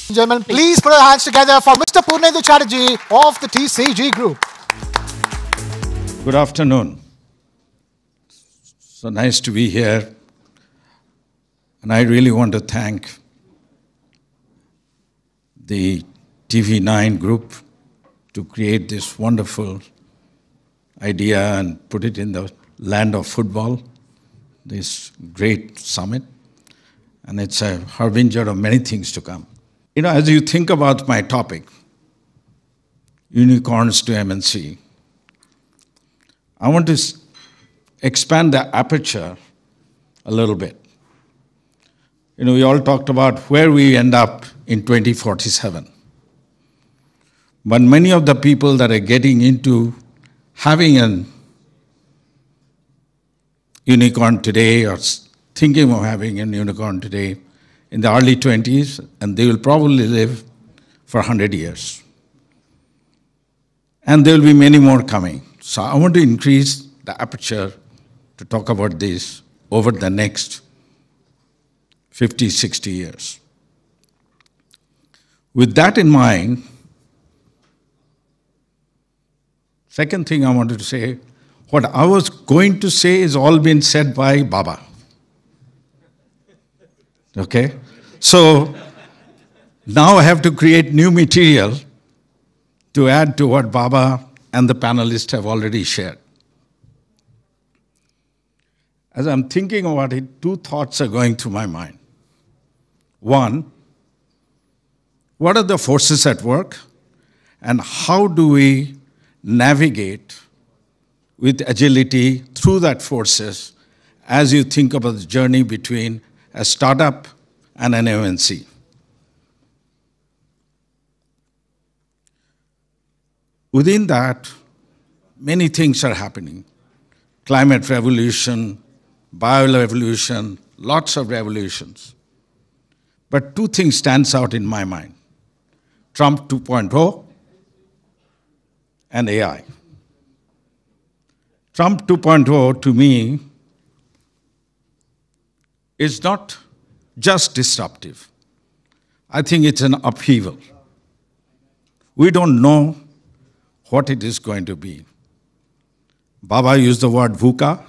Gentlemen, please put your hands together for Mr. Purnendu Chatterjee of the TCG Group. Good afternoon. So nice to be here. And I really want to thank the TV9 group to create this wonderful idea and put it in the land of football, this great summit. And it's a harbinger of many things to come. You know, as you think about my topic, unicorns to MNC, I want to expand the aperture a little bit. You know, we all talked about where we end up in 2047. But many of the people that are getting into having a unicorn today or thinking of having a unicorn today in the early 20s, and they will probably live for 100 years. And there will be many more coming. So I want to increase the aperture to talk about this over the next 50, 60 years. With that in mind, second thing I wanted to say, what I was going to say is all been said by Baba. Okay? So now I have to create new material to add to what Baba and the panelists have already shared. As I'm thinking about it, two thoughts are going through my mind. One, what are the forces at work, and how do we navigate with agility through that forces as you think about the journey between a startup and an MNC? Within that, many things are happening. Climate revolution, bio-revolution, lots of revolutions. But two things stands out in my mind. Trump 2.0 and AI. Trump 2.0 to me is not just disruptive. I think it's an upheaval. We don't know what it is going to be. Baba used the word VUCA.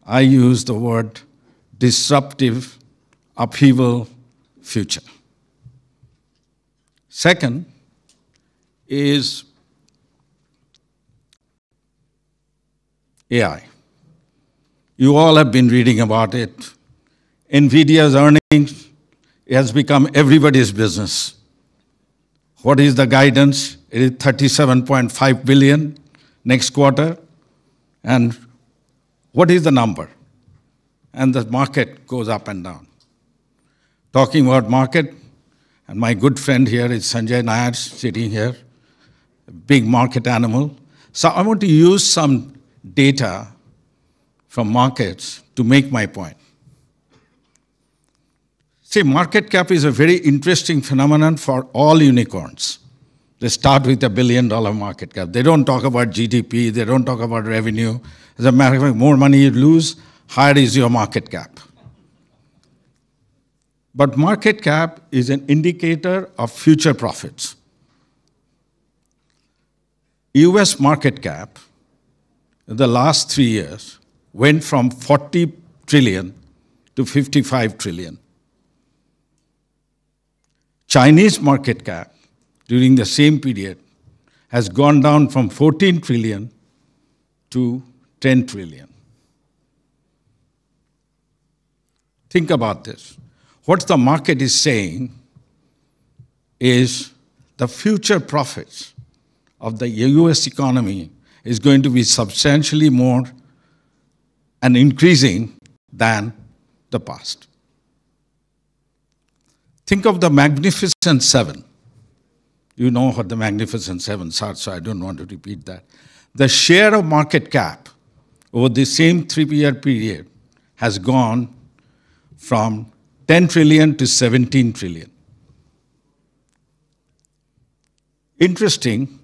I use the word disruptive, upheaval, future. Second is AI. You all have been reading about it. NVIDIA's earnings has become everybody's business. What is the guidance? It is 37.5 billion next quarter. And what is the number? And the market goes up and down. Talking about market, and my good friend here is Sanjay Nair sitting here, a big market animal. So I want to use some data from markets to make my point. See, market cap is a very interesting phenomenon for all unicorns. They start with $1 billion market cap. They don't talk about GDP, they don't talk about revenue. As a matter of fact, more money you lose, higher is your market cap. But market cap is an indicator of future profits. US market cap in the last 3 years went from 40 trillion to 55 trillion. Chinese market cap during the same period has gone down from 14 trillion to 10 trillion. Think about this. What the market is saying is the future profits of the US economy is going to be substantially more and increasing than the past. Think of the Magnificent Seven. You know what the Magnificent Seven are, so I don't want to repeat that. The share of market cap over the same 3-year period has gone from 10 trillion to 17 trillion. Interesting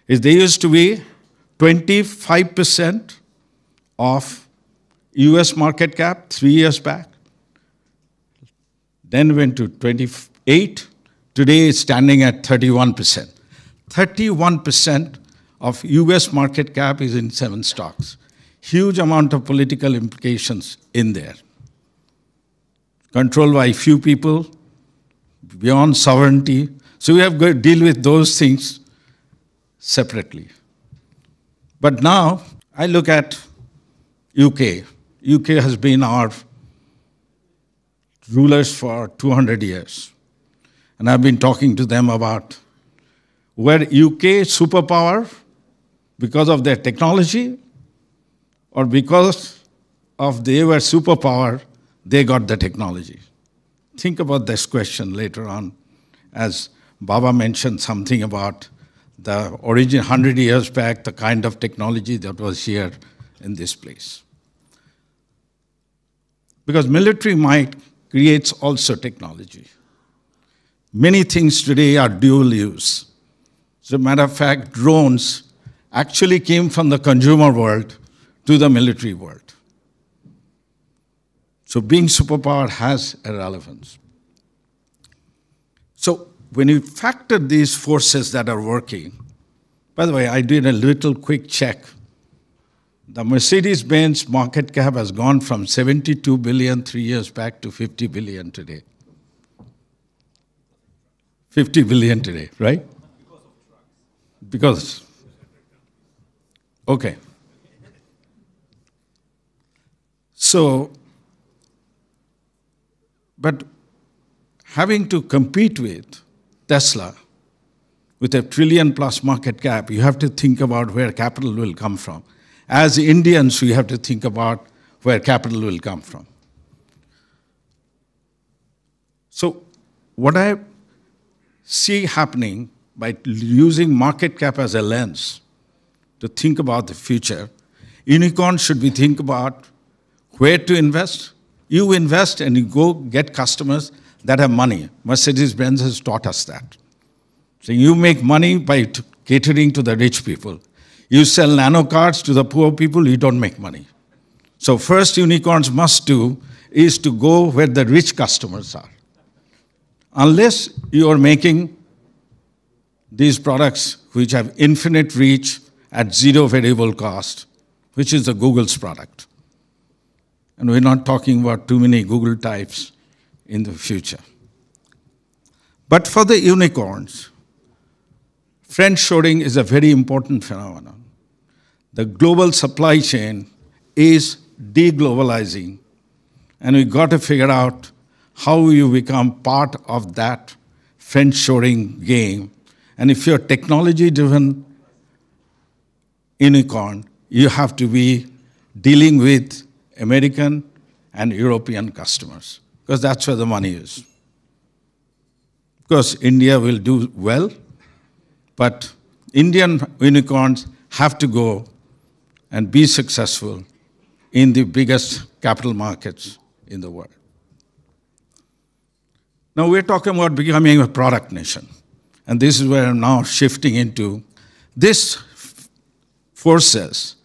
is there used to be 25% of US market cap 3 years back, then went to 28%, 8. Today it's standing at 31%. 31% of US market cap is in 7 stocks. Huge amount of political implications in there. Controlled by few people, beyond sovereignty. So we have to deal with those things separately. But now I look at UK. UK has been our rulers for 200 years. And I've been talking to them about where UK superpower because of their technology or because of they were superpower, they got the technology. Think about this question later on, as Baba mentioned something about the origin 100 years back, the kind of technology that was here in this place. Because military might creates also technology. Many things today are dual use. As a matter of fact, drones actually came from the consumer world to the military world. So being superpower has a relevance. So when you factor these forces that are working, by the way, I did a little quick check. The Mercedes-Benz market cap has gone from 72 billion 3 years back to 50 billion today. 50 billion today, right? Because, okay. So, but having to compete with Tesla, with a trillion-plus market cap, you have to think about where capital will come from. As Indians, we have to think about where capital will come from. So what I see happening by using market cap as a lens to think about the future, unicorns should be think about where to invest. You invest and you go get customers that have money. Mercedes-Benz has taught us that. So you make money by catering to the rich people. You sell nano cars to the poor people, you don't make money. So first unicorns must do is to go where the rich customers are. Unless you are making these products which have infinite reach at zero variable cost, which is the Google's product. And we're not talking about too many Google types in the future. But for the unicorns, friendshoring is a very important phenomenon. The global supply chain is deglobalizing, and we've got to figure out how you become part of that friendshoring game. And if you're technology-driven unicorn, you have to be dealing with American and European customers, because that's where the money is. Because India will do well, but Indian unicorns have to go and be successful in the biggest capital markets in the world. Now we're talking about becoming a product nation. And this is where I'm now shifting into. These forces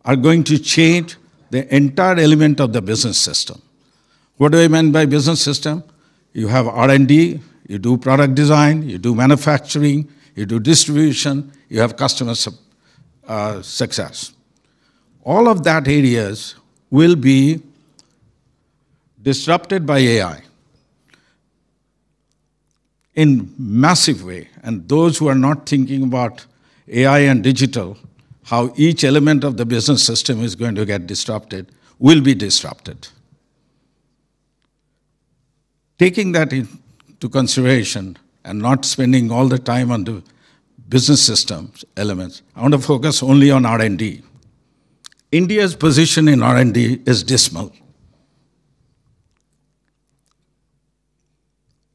are going to change the entire element of the business system. What do I mean by business system? You have R&D, you do product design, you do manufacturing, you do distribution, you have customer success. All of that areas will be disrupted by AI in massive way. And those who are not thinking about AI and digital, how each element of the business system is going to get disrupted, will be disrupted. Taking that into consideration and not spending all the time on the business systems elements, I want to focus only on R&D. India's position in R&D is dismal.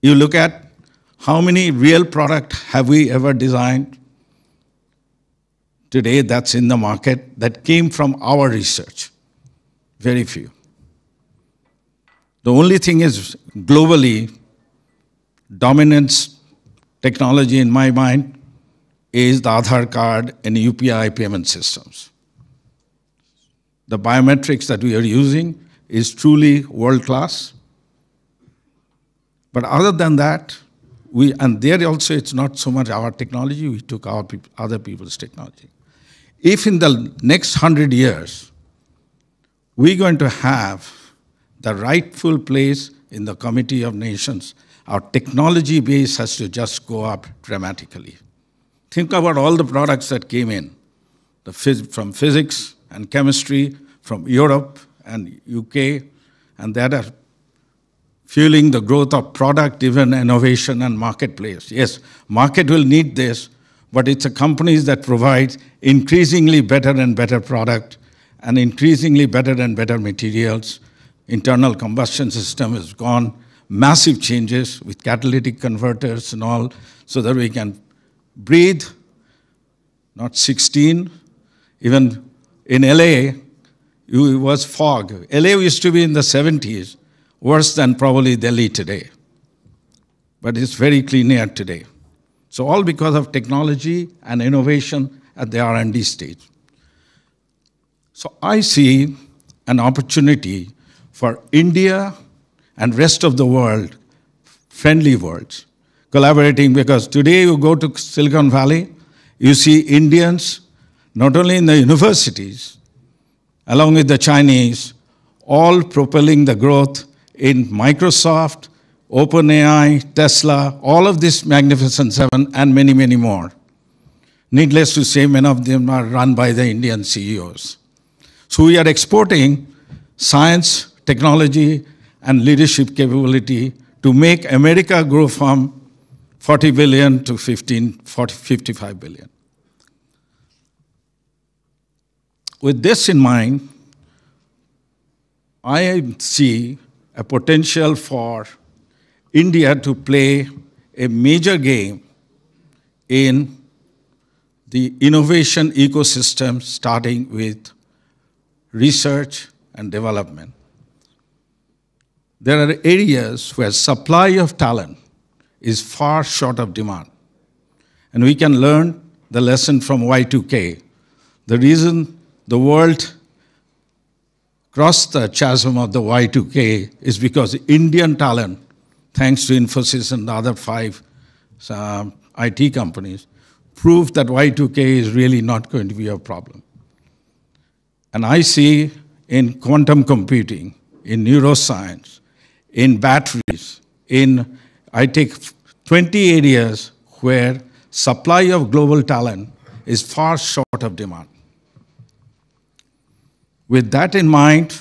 You look at how many real products have we ever designed today that's in the market that came from our research? Very few. The only thing is globally, dominance technology in my mind is the Aadhaar card and UPI payment systems. The biometrics that we are using is truly world-class. But other than that, And there also it's not so much our technology, we took other people's technology. If in the next 100 years, we're going to have the rightful place in the Committee of Nations, our technology base has to just go up dramatically. Think about all the products that came in, from physics and chemistry, from Europe and UK, and that are fueling the growth of product-driven innovation and marketplace. Yes, market will need this, but it's a companies that provide increasingly better and better product and increasingly better and better materials. Internal combustion system has gone massive changes with catalytic converters and all, so that we can breathe, not 16. Even in LA, it was fog. LA used to be in the 70s, worse than probably Delhi today. But it's very clean air today. So all because of technology and innovation at the R&D stage. So I see an opportunity for India and rest of the world, friendly worlds, collaborating, because today you go to Silicon Valley, you see Indians, not only in the universities, along with the Chinese, all propelling the growth in Microsoft, OpenAI, Tesla, all of this Magnificent Seven, and many, many more. Needless to say, many of them are run by the Indian CEOs. So we are exporting science, technology, and leadership capability to make America grow from 40 billion to 55 billion. With this in mind, I see a potential for India to play a major game in the innovation ecosystem, starting with research and development. There are areas where supply of talent is far short of demand. And we can learn the lesson from Y2K. The reason the world crossed the chasm of the Y2K is because Indian talent, thanks to Infosys and the other 5 IT companies, proved that Y2K is really not going to be a problem. And I see in quantum computing, in neuroscience, in batteries, I take 20 areas where supply of global talent is far short of demand. With that in mind,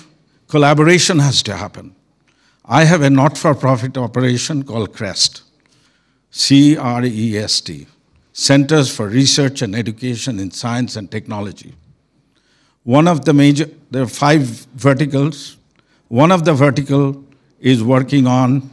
collaboration has to happen. I have a not-for-profit operation called CREST, C-R-E-S-T, Centers for Research and Education in Science and Technology. One of the there are 5 verticals. One of the vertical is working on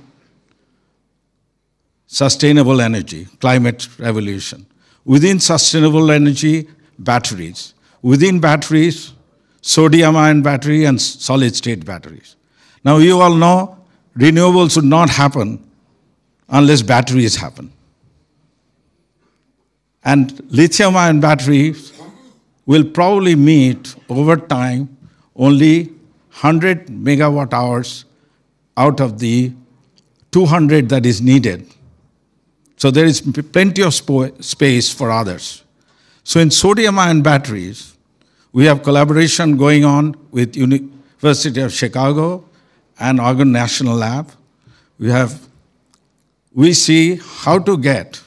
sustainable energy, climate revolution. Within sustainable energy, batteries. Within batteries, sodium-ion battery and solid-state batteries. Now, you all know renewables would not happen unless batteries happen. And lithium-ion batteries will probably meet, over time, only 100 megawatt hours out of the 200 that is needed. So there is plenty of space for others. So in sodium-ion batteries, we have collaboration going on with University of Chicago and Oregon National Lab. We see how to get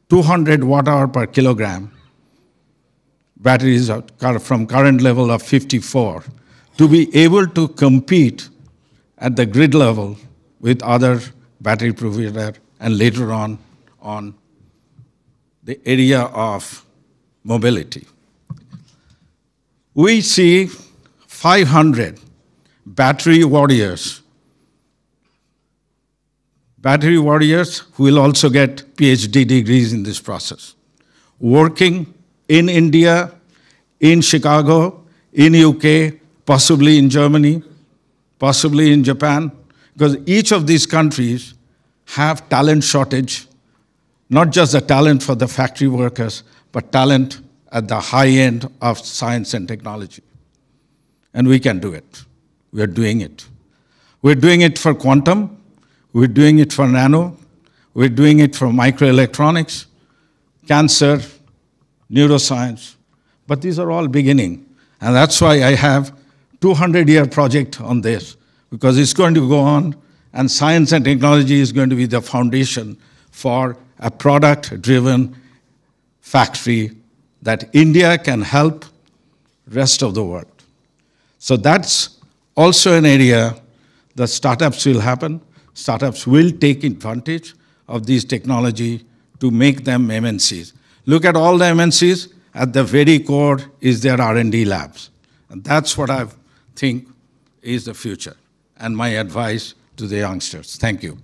200 watt-hour per kilogram batteries from current level of 54 to be able to compete at the grid level with other battery provider and later on the area of mobility. We see 500 battery warriors who will also get PhD degrees in this process, working in India, in Chicago, in UK, possibly in Germany, possibly in Japan, because each of these countries have talent shortage, not just the talent for the factory workers, but talent at the high end of science and technology. And we can do it. We're doing it. We're doing it for quantum. We're doing it for nano. We're doing it for microelectronics, cancer, neuroscience. But these are all beginning. And that's why I have 200-year project on this, because it's going to go on, and science and technology is going to be the foundation for a product-driven factory that India can help rest of the world. So that's also an area that startups will happen. Startups will take advantage of these technology to make them MNCs. Look at all the MNCs, at the very core is their R&D labs. And that's what I think is the future, and my advice to the youngsters. Thank you.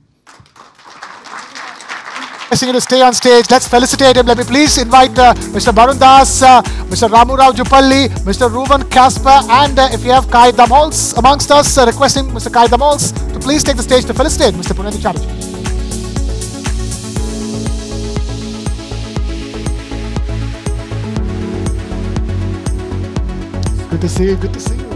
Asking you to stay on stage. Let's felicitate him. Let me please invite Mr. Barun Das, Mr. Ramu Rao Jupalli, Mr. Ruben Kasper, and if you have Kai Damols amongst us, requesting Mr. Kai Damols to please take the stage to felicitate Mr. Purnendu Chatterjee. Good to see you. Good to see you.